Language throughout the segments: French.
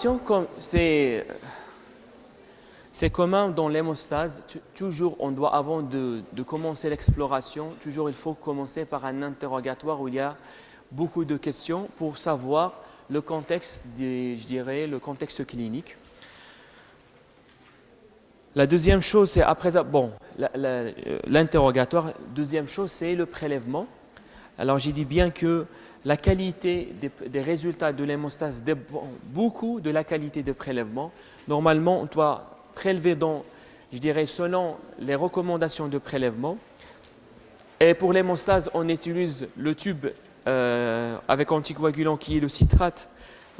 question, c'est commun dans l'hémostase. Toujours, on doit, avant de commencer l'exploration, toujours il faut commencer par un interrogatoire où il y a beaucoup de questions pour savoir le contexte, je dirais, le contexte clinique. La deuxième chose, c'est après, bon, l'interrogatoire. Deuxième chose, c'est le prélèvement. Alors, j'ai dit bien que la qualité des résultats de l'hémostase dépend beaucoup de la qualité de prélèvement. Normalement, on doit prélever je dirais, selon les recommandations de prélèvement. Et pour l'hémostase, on utilise le tube avec anticoagulant qui est le citrate,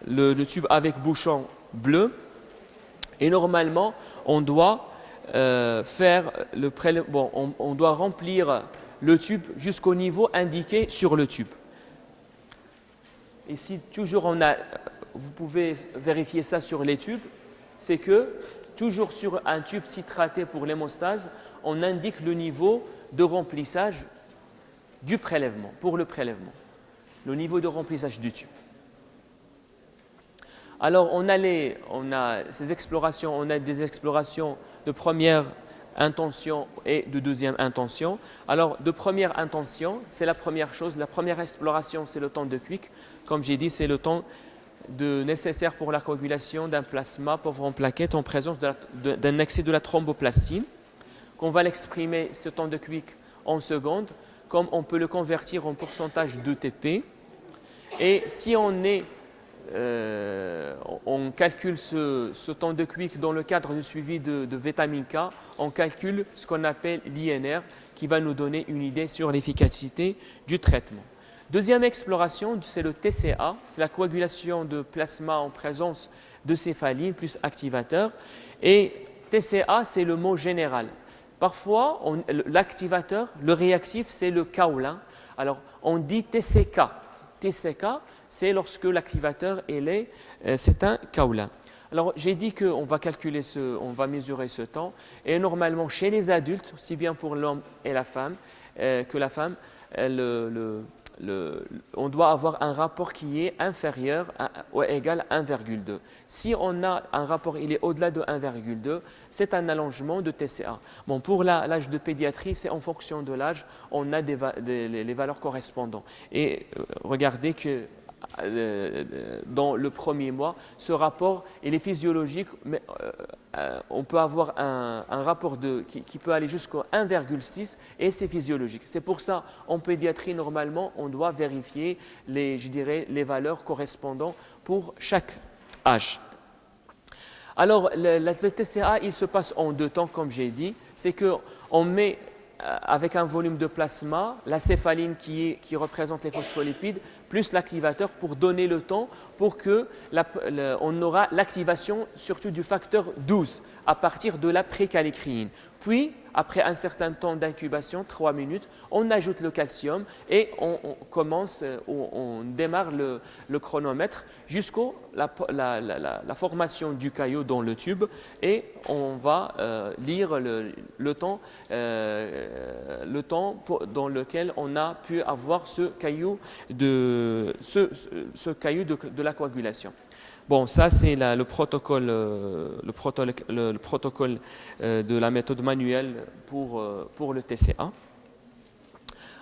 le tube avec bouchon bleu. Et normalement, on doit faire le prélèvement, on doit remplir le tube jusqu'au niveau indiqué sur le tube. Ici, toujours, vous pouvez vérifier ça sur les tubes, c'est que toujours sur un tube citraté pour l'hémostase, on indique le niveau de remplissage du prélèvement, pour le prélèvement, le niveau de remplissage du tube. Alors, on a ces explorations, on a des explorations de première intention et de deuxième intention. Alors, de première intention, c'est la première chose. La première exploration, c'est le temps de Quick. Comme j'ai dit, c'est le temps nécessaire pour la coagulation d'un plasma pauvre en plaquettes en présence d'un excès de la thromboplastine. Qu'on va l'exprimer, ce temps de Quick, en secondes, comme on peut le convertir en pourcentage d'ETP. Et si on calcule ce temps de Quick dans le cadre du suivi de vitamine K, on calcule ce qu'on appelle l'INR qui va nous donner une idée sur l'efficacité du traitement. Deuxième exploration, c'est le TCA, c'est la coagulation de plasma en présence de céphaline plus activateur. Et TCA, c'est le mot général. Parfois, l'activateur, le réactif, c'est le kaolin. Alors, on dit TCK. TCK, c'est lorsque l'activateur c'est un kaolin. Alors, j'ai dit qu'on va calculer on va mesurer ce temps. Et normalement, chez les adultes, aussi bien pour l'homme et la femme, que la femme, on doit avoir un rapport qui est inférieur ou égal à 1,2. Si on a un rapport, il est au-delà de 1,2, c'est un allongement de TCA. Bon, pour l'âge de pédiatrie, c'est en fonction de l'âge, on a les valeurs correspondantes. Et regardez que dans le premier mois, ce rapport, il est physiologique, mais on peut avoir un rapport qui peut aller jusqu'à 1,6 et c'est physiologique. C'est pour ça, en pédiatrie, normalement, on doit vérifier les valeurs correspondantes pour chaque âge. Alors, le TCA, il se passe en deux temps, comme j'ai dit. C'est qu'on met avec un volume de plasma, la céphaline qui représente les phospholipides, plus l'activateur pour donner le temps pour on aura l'activation surtout du facteur 12 à partir de la précalécréine. Puis, après un certain temps d'incubation, 3 minutes, on ajoute le calcium et on démarre le chronomètre jusqu'à la formation du caillot dans le tube et on va lire le temps dans lequel on a pu avoir ce caillou de la coagulation. Bon, ça c'est le protocole de la méthode manuelle pour le TCA.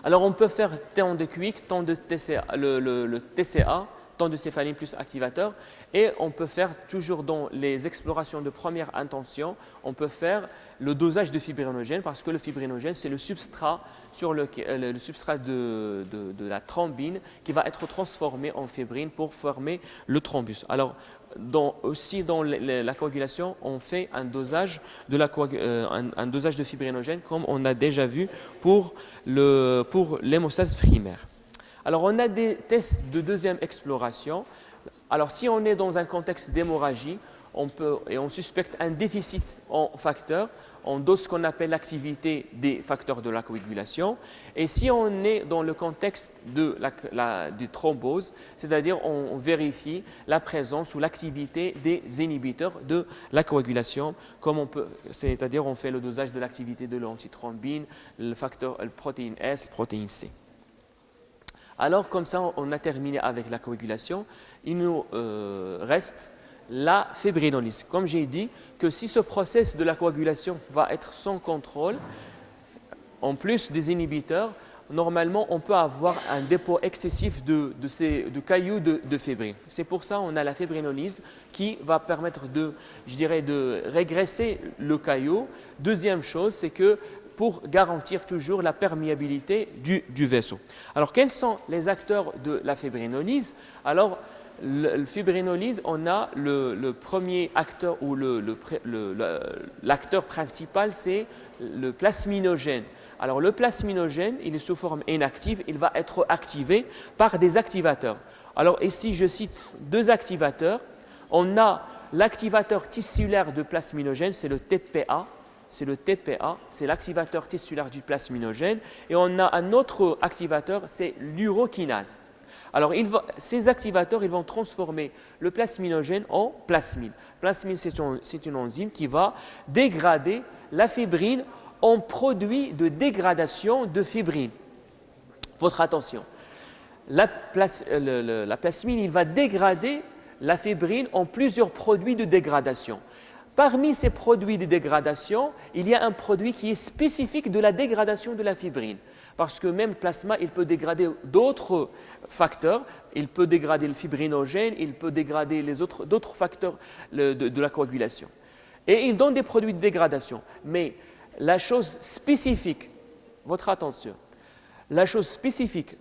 Alors on peut faire temps de Quick, temps de TCA, le TCA, temps de céphaline plus activateur, et on peut faire toujours dans les explorations de première intention, on peut faire le dosage de fibrinogène parce que le fibrinogène c'est le substrat de la thrombine qui va être transformé en fibrine pour former le thrombus. Alors aussi dans la coagulation, on fait un dosage de fibrinogène comme on a déjà vu pour l'hémostase primaire. Alors, on a des tests de deuxième exploration. Alors, si on est dans un contexte d'hémorragie, on suspecte un déficit en facteurs, on dose ce qu'on appelle l'activité des facteurs de la coagulation. Et si on est dans le contexte de thrombose, c'est-à-dire on vérifie la présence ou l'activité des inhibiteurs de la coagulation, c'est-à-dire on fait le dosage de l'activité de l'antithrombine, le protéine S, le protéine C. Alors, comme ça, on a terminé avec la coagulation. Il nous reste la fibrinolyse. Comme j'ai dit, que si ce processus de la coagulation va être sans contrôle, en plus des inhibiteurs, normalement, on peut avoir un dépôt excessif de cailloux de fibrine. C'est pour ça qu'on a la fibrinolyse qui va permettre de régresser le caillou. Deuxième chose, c'est que pour garantir toujours la perméabilité du vaisseau. Alors, quels sont les acteurs de la fibrinolyse? Alors, le fibrinolyse, on a le premier acteur ou l'acteur principal, c'est le plasminogène. Alors le plasminogène, il est sous forme inactive, il va être activé par des activateurs. Alors ici, je cite deux activateurs. On a l'activateur tissulaire de plasminogène, c'est le TPA. C'est le TPA, c'est l'activateur tissulaire du plasminogène. Et on a un autre activateur, c'est l'urokinase. Alors, ces activateurs, ils vont transformer le plasminogène en plasmine. Plasmine, c'est une enzyme qui va dégrader la fibrine en produit de dégradation de fibrine. Votre attention, la plasmine, il va dégrader la fibrine en plusieurs produits de dégradation. Parmi ces produits de dégradation, il y a un produit qui est spécifique de la dégradation de la fibrine. Parce que même le plasma, il peut dégrader d'autres facteurs. Il peut dégrader le fibrinogène, il peut dégrader d'autres facteurs de la coagulation. Et il donne des produits de dégradation. Mais la chose spécifique, votre attention, la chose spécifique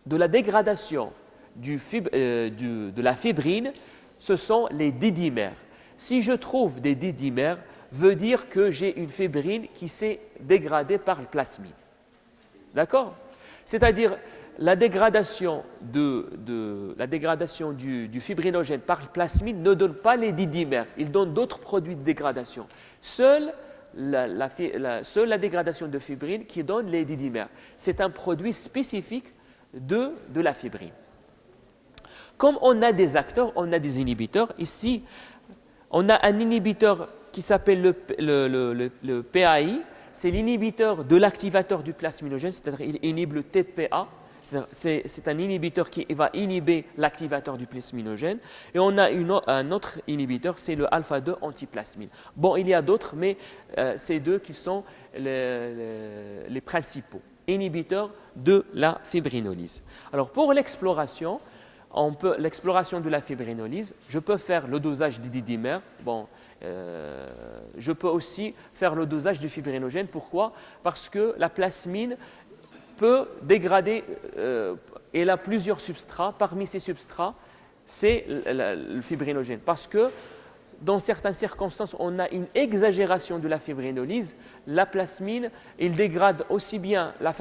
de la dégradation de la fibrine, ce sont les didymères. Si je trouve des didymères, veut dire que j'ai une fibrine qui s'est dégradée par le plasmine. D'accord? C'est-à-dire la dégradation du fibrinogène par le plasmine ne donne pas les didymères, il donne d'autres produits de dégradation. Seule la dégradation de fibrine qui donne les didymères. C'est un produit spécifique de la fibrine. Comme on a des acteurs, on a des inhibiteurs. Ici, on a un inhibiteur qui s'appelle le PAI. C'est l'inhibiteur de l'activateur du plasminogène, c'est-à-dire il inhibe le TPA. C'est un inhibiteur qui va inhiber l'activateur du plasminogène. Et on a un autre inhibiteur, c'est le alpha-2 antiplasmine. Bon, il y a d'autres, mais ces deux qui sont les principaux inhibiteurs de la fibrinolyse. Alors, pour l'exploration de la fibrinolyse, je peux faire le dosage des didymères. Bon, je peux aussi faire le dosage du fibrinogène. Pourquoi? Parce que la plasmine peut dégrader, elle a plusieurs substrats. Parmi ces substrats, c'est le fibrinogène. Parce que dans certaines circonstances, on a une exagération de la fibrinolyse. La plasmine, il dégrade aussi bien la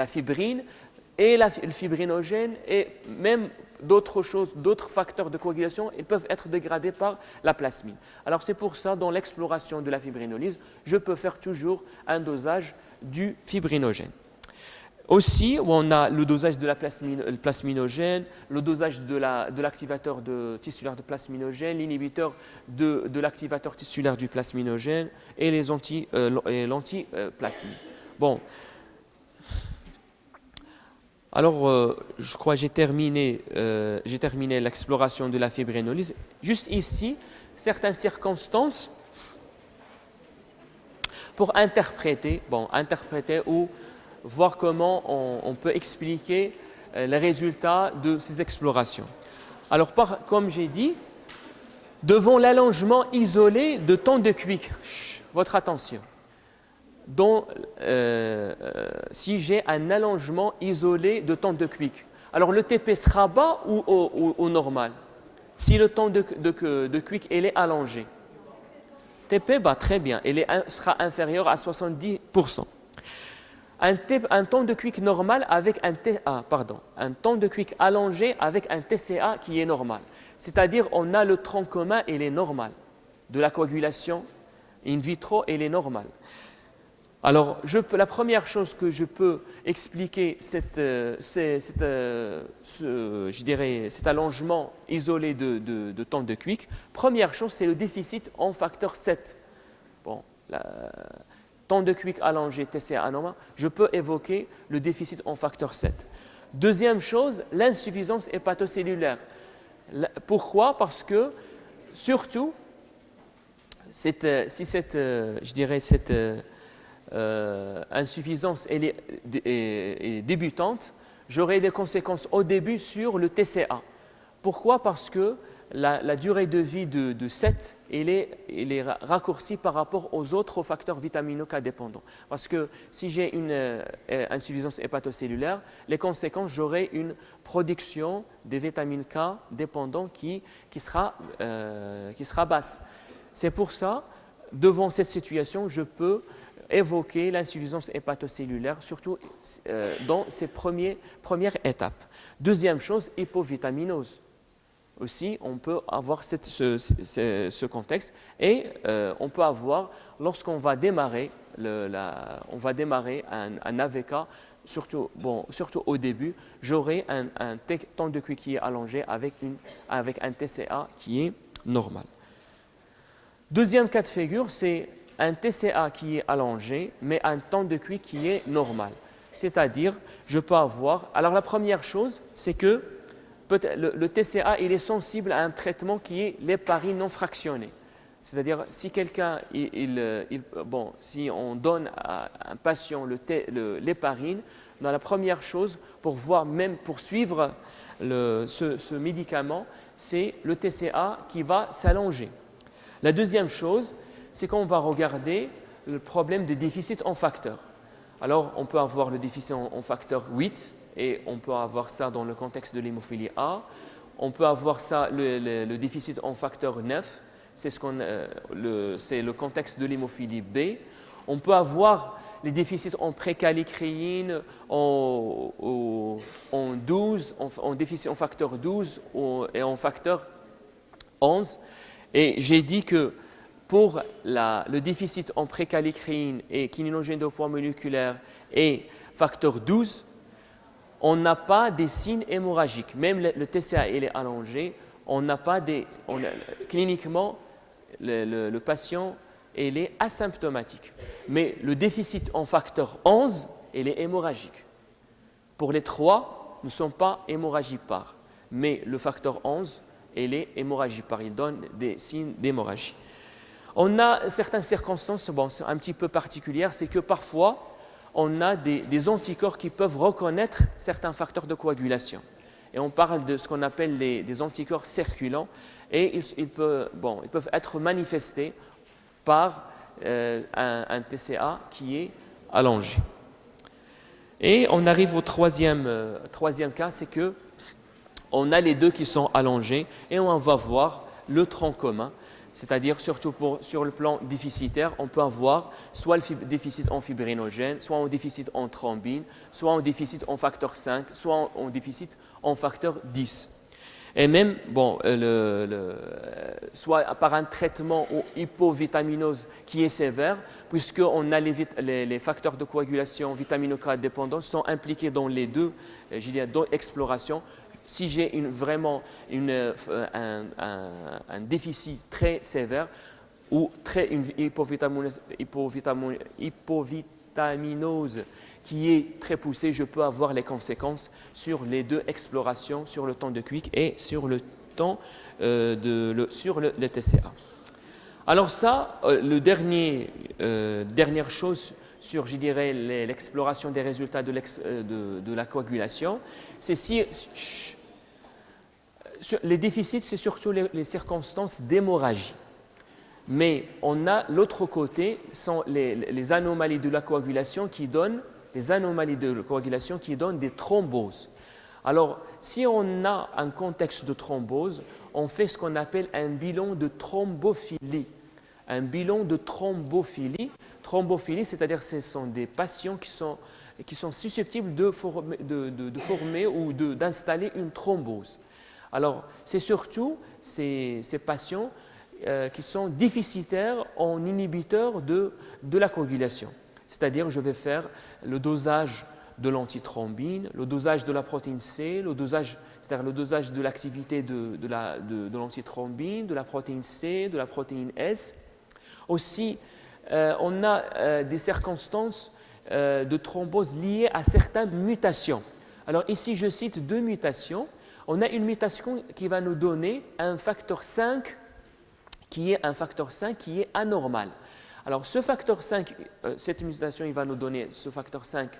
fibrine et le fibrinogène et même d'autres choses, d'autres facteurs de coagulation, ils peuvent être dégradés par la plasmine. Alors c'est pour ça, dans l'exploration de la fibrinolyse, je peux faire toujours un dosage du fibrinogène. Aussi, on a le dosage de le plasminogène, le dosage de l'activateur tissulaire de plasminogène, l'inhibiteur de l'activateur tissulaire du plasminogène et l'antiplasmine. Bon. Alors, je crois que j'ai terminé l'exploration de la fibrinolyse. Juste ici, certaines circonstances pour interpréter ou voir comment on peut expliquer les résultats de ces explorations. Alors, comme j'ai dit, devant l'allongement isolé de temps de Quick, votre attention. Si j'ai un allongement isolé de temps de Quick, alors le TP sera bas ou au normal? Si le temps de Quick il est allongé, TP très bien, sera inférieur à 70%. Un temps de Quick normal avec un temps de Quick allongé avec un TCA qui est normal. C'est-à-dire on a le tronc commun, il est normal. De la coagulation in vitro, il est normal. Alors, la première chose que je peux expliquer cet allongement isolé de temps de Quick, première chose, c'est le déficit en facteur 7. Bon, temps de Quick allongé, TCA anormal, je peux évoquer le déficit en facteur 7. Deuxième chose, l'insuffisance hépatocellulaire. Pourquoi? Parce que, surtout, si je dirais, cette insuffisance est débutante, j'aurai des conséquences au début sur le TCA. Pourquoi? Parce que la durée de vie de 7, elle est raccourcie par rapport aux autres facteurs vitamino K dépendants. Parce que si j'ai une insuffisance hépatocellulaire, les conséquences, j'aurai une production des vitamines K dépendants qui sera basse. C'est pour ça, devant cette situation, je peux évoquer l'insuffisance hépatocellulaire, surtout dans ces premières étapes. Deuxième chose, hypovitaminose. Aussi, on peut avoir ce contexte et on peut avoir, lorsqu'on va démarrer, un AVK, surtout au début, j'aurai un temps de QI qui est allongé avec un TCA qui est normal. Deuxième cas de figure, c'est un TCA qui est allongé, mais un temps de QI qui est normal. C'est-à-dire, je peux avoir... Alors, la première chose, c'est que le TCA, il est sensible à un traitement qui est l'héparine non fractionnée. C'est-à-dire, si quelqu'un, si on donne à un patient l'héparine, dans la première chose, pour suivre ce médicament, c'est le TCA qui va s'allonger. La deuxième chose, c'est qu'on va regarder le problème des déficits en facteurs. Alors, on peut avoir le déficit en facteur 8, et on peut avoir ça dans le contexte de l'hémophilie A. On peut avoir ça, le déficit en facteur 9, c'est le contexte de l'hémophilie B. On peut avoir les déficits en précalicréine, en 12, en déficit en facteur 12 et en facteur 11. Et j'ai dit que pour le déficit en précalicréine et kininogène de poids moléculaire et facteur 12, on n'a pas des signes hémorragiques. Même le TCA il est allongé, on n'a pas cliniquement, le patient il est asymptomatique. Mais le déficit en facteur 11, il est hémorragique. Pour les trois, nous ne sommes pas hémorragie par. Mais le facteur 11, il est hémorragie par. Il donne des signes d'hémorragie. On a certaines circonstances un petit peu particulières, c'est que parfois, on a des anticorps qui peuvent reconnaître certains facteurs de coagulation. Et on parle de ce qu'on appelle des anticorps circulants et ils peuvent être manifestés par un TCA qui est allongé. Et on arrive au troisième cas, c'est que on a les deux qui sont allongés et on va voir le tronc commun. C'est-à-dire, surtout sur le plan déficitaire, on peut avoir soit le déficit en fibrinogène, soit un déficit en thrombine, soit un déficit en facteur 5, soit un déficit en facteur 10. Et même, soit par un traitement ou hypovitaminose qui est sévère, puisqu'on a les facteurs de coagulation vitamino K dépendants sont impliqués dans les deux explorations. Si j'ai vraiment un déficit très sévère ou une hypovitaminose qui est très poussée, je peux avoir les conséquences sur les deux explorations, sur le temps de QI et sur le temps sur le TCA. Alors ça, dernière chose sur, je dirais, l'exploration des résultats de la coagulation, c'est les déficits, c'est surtout les circonstances d'hémorragie. Mais on a l'autre côté, sont les anomalies de la coagulation qui donnent des thromboses. Alors, si on a un contexte de thrombose, on fait ce qu'on appelle un bilan de thrombophilie. Un bilan de thrombophilie, c'est-à-dire que ce sont des patients qui sont susceptibles de former ou d'installer une thrombose. Alors, c'est surtout ces patients qui sont déficitaires en inhibiteurs de la coagulation. C'est-à-dire, je vais faire le dosage de l'antithrombine, le dosage de la protéine C, c'est-à-dire le dosage de l'activité de l'antithrombine, de la protéine C, de la protéine S. Aussi, on a des circonstances de thrombose liées à certaines mutations. Alors ici, je cite deux mutations. On a une mutation qui va nous donner un facteur 5 qui est anormal. Alors ce facteur 5, cette mutation, il va nous donner ce facteur 5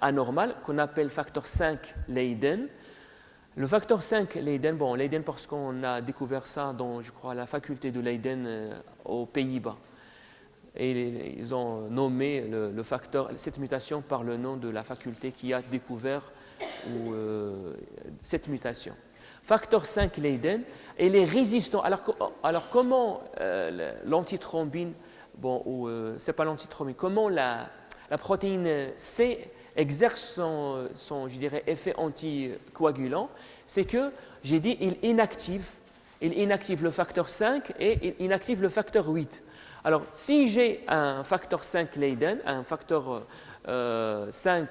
anormal qu'on appelle facteur 5 Leiden. Le facteur 5 Leiden, bon, Leiden parce qu'on a découvert ça dans, je crois, la faculté de Leiden aux Pays-Bas. Et ils ont nommé le facteur, cette mutation par le nom de la faculté qui a découvert cette mutation. Facteur 5 Leiden, il est résistant. Alors comment l'antithrombine, bon, c'est pas l'antithrombine, comment la protéine C exerce son, je dirais, effet anticoagulant, c'est que, j'ai dit, il inactive le facteur 5 et il inactive le facteur 8. Alors, si j'ai un facteur 5 Leiden, un facteur 5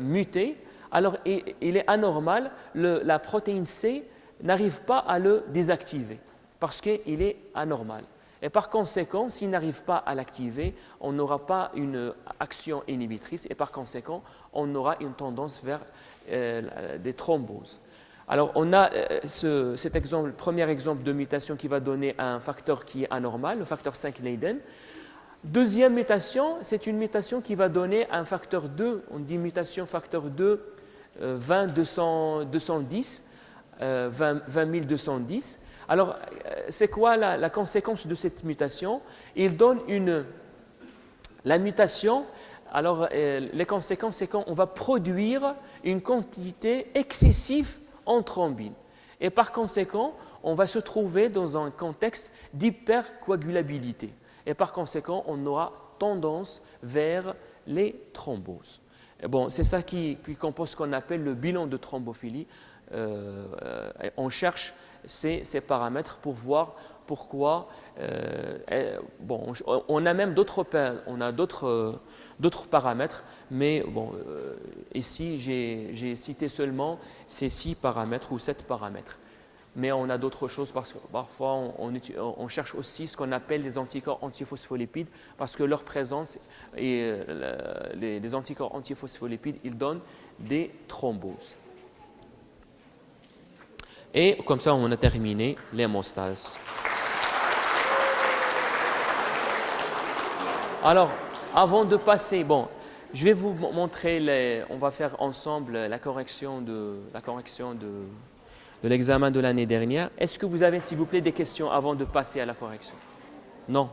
muté, alors il est anormal, la protéine C n'arrive pas à le désactiver parce qu'il est anormal. Et par conséquent, s'il n'arrive pas à l'activer, on n'aura pas une action inhibitrice et par conséquent, on aura une tendance vers des thromboses. Alors, on a cet exemple, le premier exemple de mutation qui va donner un facteur qui est anormal, le facteur 5 Leiden. Deuxième mutation, c'est une mutation qui va donner un facteur 2, on dit mutation facteur 2, 20210, 20210. Alors, c'est quoi la conséquence de cette mutation? Il donne la mutation, alors les conséquences, c'est qu'on va produire une quantité excessive en thrombine. Et par conséquent, on va se trouver dans un contexte d'hypercoagulabilité. Et par conséquent, on aura tendance vers les thromboses. Et bon, c'est ça qui compose ce qu'on appelle le bilan de thrombophilie. On cherche ces paramètres pour voir pourquoi. Bon, on a même d'autres paramètres, mais bon, ici j'ai cité seulement ces 6 paramètres ou 7 paramètres. Mais on a d'autres choses parce que parfois on cherche aussi ce qu'on appelle les anticorps antiphospholipides parce que leur présence et les anticorps antiphospholipides, ils donnent des thromboses. Et comme ça, on a terminé l'hémostase. Alors, avant de passer, bon, je vais vous montrer, on va faire ensemble la correction de l'examen de l'année dernière. Est-ce que vous avez, s'il vous plaît, des questions avant de passer à la correction? Non?